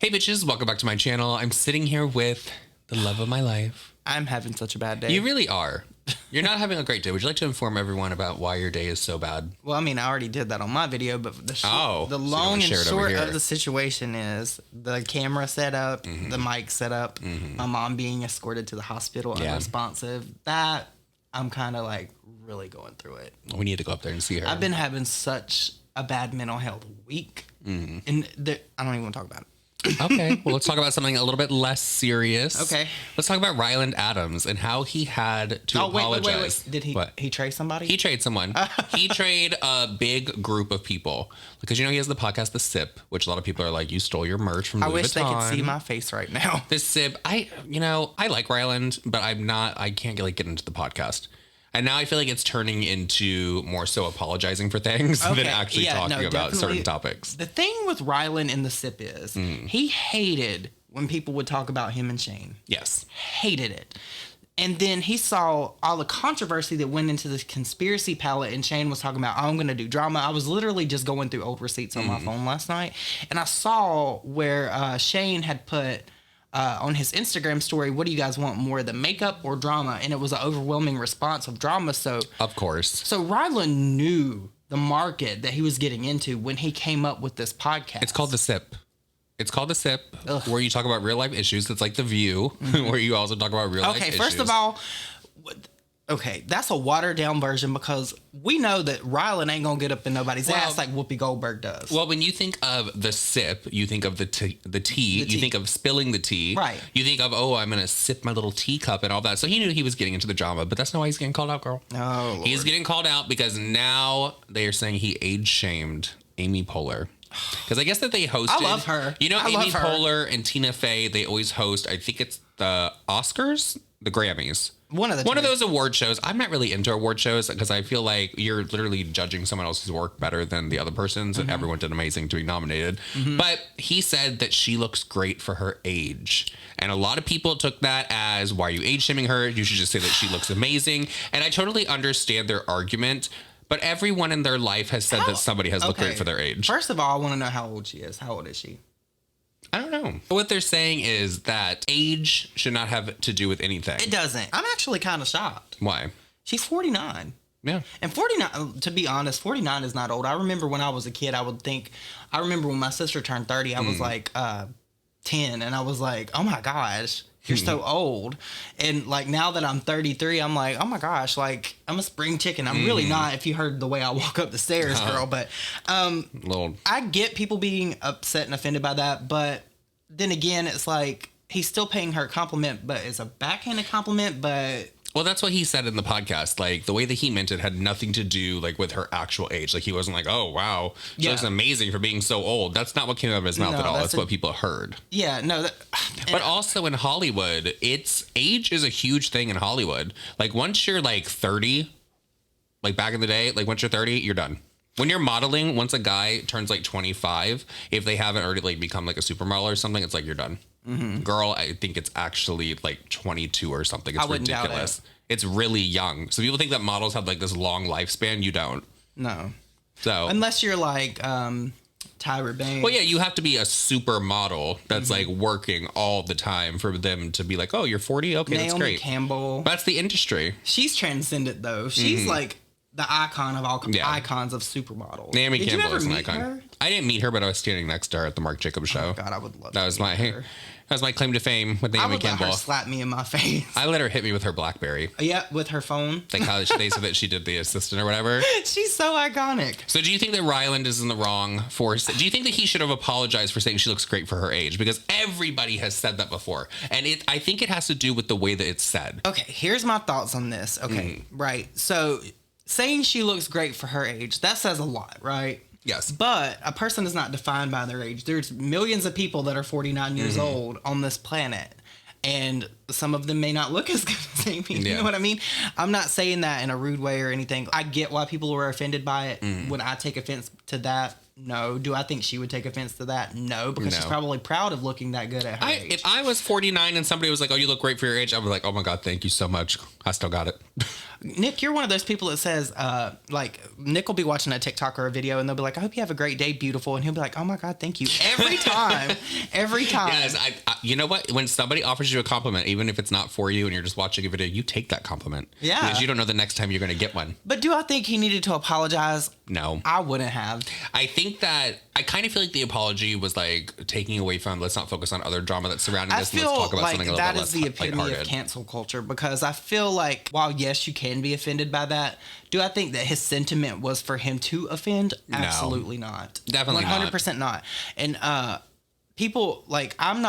Hey bitches, welcome back to my channel. I'm sitting here with the love of my life. I'm having such a bad day. You really are. You're not having a great day. Would you like to inform everyone about why your day is so bad? Well, I mean, I already did that on my video, but the so long and short of the situation is the camera set up, the mic set up, my mom being escorted to the hospital, unresponsive. That I'm kind of like really going through it. We need to go up there and see her. I've been having such a bad mental health week, and I don't even want to talk about it. Okay, well, let's talk about something a little bit less serious. Okay. Let's talk about Ryland Adams and how he had to apologize. Wait. Did he trade somebody? He traded someone. He traded a big group of people. Because, he has the podcast, The Sip, which a lot of people are like, you stole your merch from Louis Vuitton. I wish they could see my face right now. The Sip, I like Ryland, but I can't get into the podcast. And now I feel like it's turning into more so apologizing for things than actually talking about certain topics. The thing with Ryland in The Sip is he hated when people would talk about him and Shane. Yes. Hated it. And then he saw all the controversy that went into this conspiracy palette, and Shane was talking about, I'm going to do drama. I was literally just going through old receipts on my phone last night, and I saw where Shane had put... on his Instagram story, what do you guys want more, the makeup or drama? And it was an overwhelming response of drama. So of course. So Ryland knew the market that he was getting into when he came up with this podcast. It's called The Sip. Where you talk about real life issues. It's like The View, where you also talk about real life issues. Okay, first of all, that's a watered down version because we know that Ryland ain't gonna get up in nobody's ass like Whoopi Goldberg does. Well, when you think of The Sip, you think of the tea. You think of spilling the tea. Right. You think of, I'm gonna sip my little teacup and all that. So he knew he was getting into the drama, but that's not why he's getting called out, girl. Oh, Lord. He's getting called out because now they are saying he age shamed Amy Poehler. Because I guess that they hosted. I love her. Amy Poehler and Tina Fey, they always host, I think it's the Oscars, the Grammys. One of those award shows. I'm not really into award shows because I feel like you're literally judging someone else's work better than the other person's, and everyone did amazing to be nominated. But he said that she looks great for her age. And a lot of people took that as, why are you age shaming her? You should just say that she looks amazing. And I totally understand their argument. But everyone in their life has said that somebody has looked great for their age. First of all, I want to know how old she is. How old is she? I don't know. What they're saying is that age should not have to do with anything. It doesn't. I'm actually kind of shocked. Why? She's 49. Yeah. And 49, to be honest, 49 is not old. I remember when I was a kid, I remember when my sister turned 30, I was like 10, and I was like, oh my gosh, you're so old. And like now that I'm 33, I'm like, oh my gosh, like I'm a spring chicken. I'm really not, if you heard the way I walk up the stairs, girl. But I get people being upset and offended by that. But then again, it's like he's still paying her a compliment, but it's a backhanded compliment. But well, that's what he said in the podcast. Like the way that he meant it had nothing to do like with her actual age. Like he wasn't like, oh wow, she looks amazing for being so old. That's not what came out of his mouth at all. That's what people heard. Yeah, no. But also in Hollywood, age is a huge thing in Hollywood. Like once you're like 30, like back in the day, like once you're 30, you're done. When you're modeling, once a guy turns like 25, if they haven't already like become like a supermodel or something, it's like you're done. Girl, I think it's actually like 22 or something. It's ridiculous. It's really young. So people think that models have like this long lifespan. You don't. No. So unless you're like Tyra Banks. Well, yeah, you have to be a supermodel that's like working all the time for them to be like, oh, you're 40. Okay, Naomi that's great. Campbell. That's the industry. She's transcendent though. She's like the icon of all icons of supermodels. Naomi Campbell is an icon. Her? I didn't meet her, but I was standing next to her at the Marc Jacobs show. Oh God, I would love. That was my claim to fame with Naomi Campbell. Let her slap me in my face. I let her hit me with her BlackBerry. Yeah, with her phone. Like how they said that she did the assistant or whatever. She's so iconic. So do you think that Ryland is in the wrong for... Do you think that he should have apologized for saying she looks great for her age? Because everybody has said that before. And I think it has to do with the way that it's said. Okay, here's my thoughts on this. Okay, right. So saying she looks great for her age, that says a lot, right? Yes. But a person is not defined by their age. There's millions of people that are 49 years old on this planet. And some of them may not look as good as Amy. You know what I mean? I'm not saying that in a rude way or anything. I get why people were offended by it. When I take offense to that, No. Do I think she would take offense to that? No, because she's probably proud of looking that good at her age. If I was 49 and somebody was like, oh, you look great for your age, I would be like, oh my God, thank you so much. I still got it. Nick, you're one of those people that says, like, Nick will be watching a TikTok or a video and they'll be like, I hope you have a great day, beautiful. And he'll be like, oh my God, thank you. Every time. Every time. Yes, you know what? When somebody offers you a compliment, even if it's not for you and you're just watching a video, you take that compliment. Yeah. Because you don't know the next time you're going to get one. But do I think he needed to apologize? No. I wouldn't have. I think that I kind of feel like the apology was like taking away from, let's not focus on other drama that's surrounding this and let's talk about something a little bit less lighthearted. That is the epitome of cancel culture, because I feel like while yes, you can be offended by that, do I think that his sentiment was for him to offend? Absolutely not. Definitely 100% not. And people, like, I'm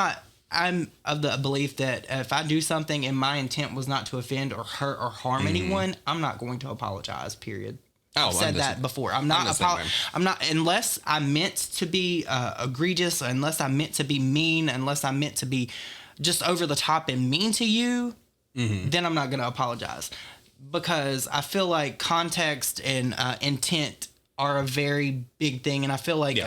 of the belief that if I do something and my intent was not to offend or hurt or harm anyone, I'm not going to apologize, period. I've said that before. I'm not unless I meant to be egregious, unless I meant to be mean, unless I meant to be just over the top and mean to you, then I'm not going to apologize. Because I feel like context and intent are a very big thing. And I feel like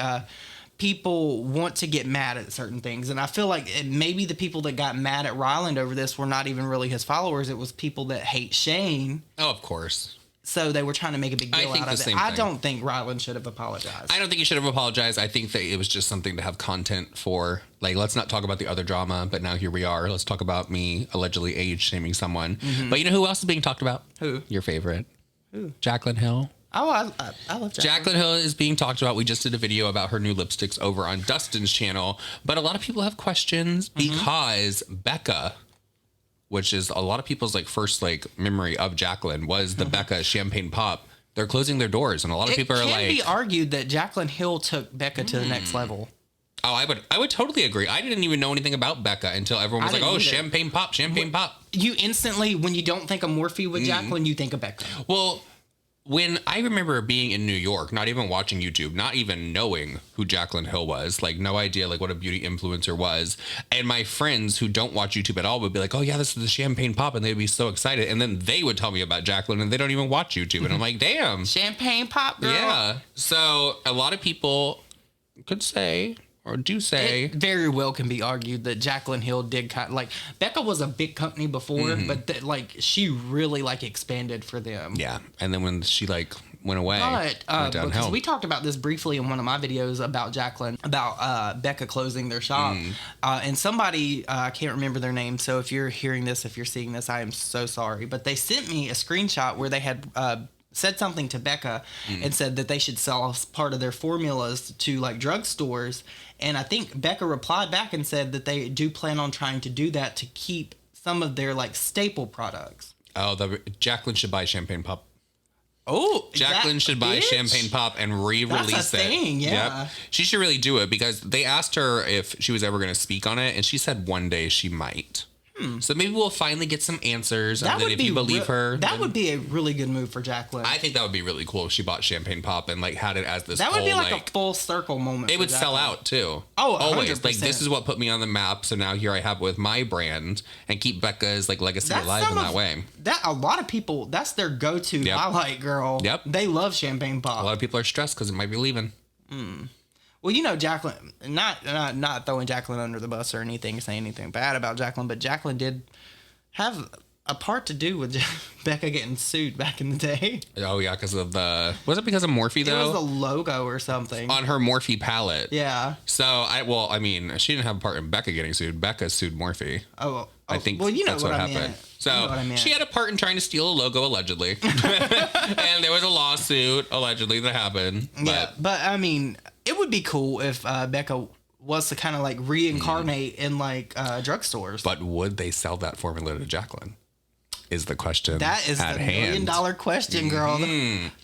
people want to get mad at certain things. And I feel like maybe the people that got mad at Ryland over this were not even really his followers. It was people that hate Shane. Oh, of course. So they were trying to make a big deal out of it. I don't think Ryland should have apologized. I don't think he should have apologized. I think that it was just something to have content for. Like, let's not talk about the other drama, but now here we are. Let's talk about me allegedly age shaming someone. But you know who else is being talked about? Who? Your favorite. Who? Jaclyn Hill. Oh, I love Jaclyn Hill is being talked about. We just did a video about her new lipsticks over on Dustin's channel. But a lot of people have questions because Becca, which is a lot of people's like first like memory of Jaclyn, was the Becca champagne pop. They're closing their doors, and a lot of people are like, it can be argued that Jaclyn Hill took Becca to the next level. Oh, I would totally agree. I didn't even know anything about Becca until everyone was like, oh, champagne pop. You instantly, when you don't think of Morphe with Jaclyn, you think of Becca. Well, when I remember being in New York, not even watching YouTube, not even knowing who Jaclyn Hill was, like no idea like what a beauty influencer was. And my friends who don't watch YouTube at all would be like, oh yeah, this is the champagne pop. And they'd be so excited. And then they would tell me about Jaclyn and they don't even watch YouTube. And I'm like, damn. Champagne pop, girl. Yeah. So a lot of people could say, or do say, it very well can be argued that Jaclyn Hill did kind of, like, Becca was a big company before, but like she really like expanded for them. Yeah, and then when she like went away, but because we talked about this briefly in one of my videos about Jaclyn, about Becca closing their shop, and somebody I can't remember their name. So if you're hearing this, if you're seeing this, I am so sorry. But they sent me a screenshot where they had said something to Becca and said that they should sell part of their formulas to like drugstores. And I think Becca replied back and said that they do plan on trying to do that to keep some of their like staple products. Oh, Jaclyn should buy champagne pop. Oh, Jaclyn should buy champagne pop and re-release That's a thing, yeah. Yep. She should really do it because they asked her if she was ever going to speak on it, and she said one day she might. So maybe we'll finally get some answers. And then if you believe her, that would be a really good move for Jaclyn. I think that would be really cool if she bought champagne pop and like had it as this. That would whole, be like a full circle moment. It would sell out too. Oh, always. 100%. Like this is what put me on the map. So now here I have with my brand and keep Becca's like legacy alive in that way. That a lot of people, that's their go-to highlight, girl. Yep. They love champagne pop. A lot of people are stressed because it might be leaving. Well, you know, Jaclyn, not throwing Jaclyn under the bus or anything, saying anything bad about Jaclyn, but Jaclyn did have a part to do with Becca getting sued back in the day. Oh yeah, because of was it because of Morphe though? It was the logo or something on her Morphe palette. Yeah. So I mean, she didn't have a part in Becca getting sued. Becca sued Morphe. Oh, I think. Well, you know that's what happened. Meant. So you know what I meant. She had a part in trying to steal a logo allegedly, and there was a lawsuit allegedly that happened. But I mean, it would be cool if Becca was to kind of like reincarnate in like drugstores. But would they sell that formula to Jaclyn? Is the question. That is at the hand. $1 million question, girl. The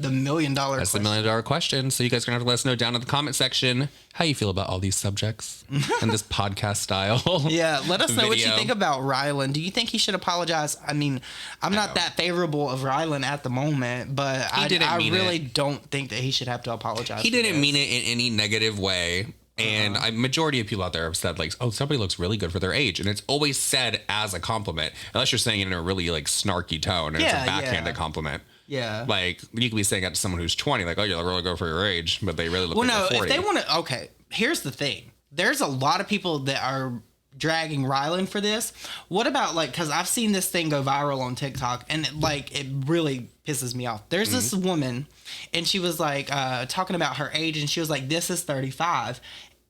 $1 million question. That's the $1 million question. So you guys are going to have to let us know down in the comment section how you feel about all these subjects and this podcast style. Yeah, let us know what you think about Ryland. Do you think he should apologize? I mean, I'm not that favorable of Ryland at the moment, but I really don't think that he should have to apologize. He didn't mean it in any negative way. And a majority of people out there have said, like, oh, somebody looks really good for their age. And it's always said as a compliment, unless you're saying it in a really, like, snarky tone. And it's a backhanded compliment. Yeah. Like, you could be saying that to someone who's 20, like, oh, you really go for your age, but they really look like they're 40. If they want to, okay, here's the thing. There's a lot of people that are dragging Ryland for this. What about, like, because I've seen this thing go viral on TikTok, and it really pisses me off. There's this woman, and she was, like, talking about her age, and she was like, this is 35.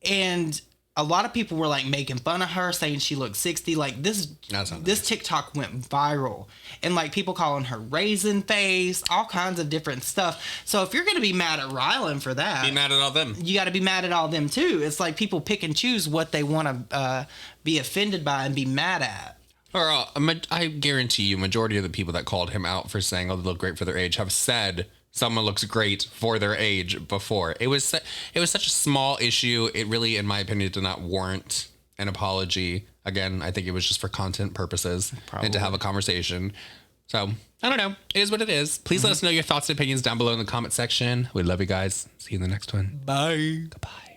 And a lot of people were like making fun of her, saying she looked 60. Like this TikTok went viral, and like people calling her raisin face, all kinds of different stuff. So if you're gonna be mad at Ryland for that, be mad at all them. You got to be mad at all them too. It's like people pick and choose what they want to be offended by and be mad at. Or I guarantee you, majority of the people that called him out for saying, "Oh, they look great for their age," have said someone looks great for their age before. It was such a small issue. It really, in my opinion, did not warrant an apology. Again, I think it was just for content purposes and to have a conversation. So, I don't know. It is what it is. Please let us know your thoughts and opinions down below in the comment section. We love you guys. See you in the next one. Bye. Goodbye.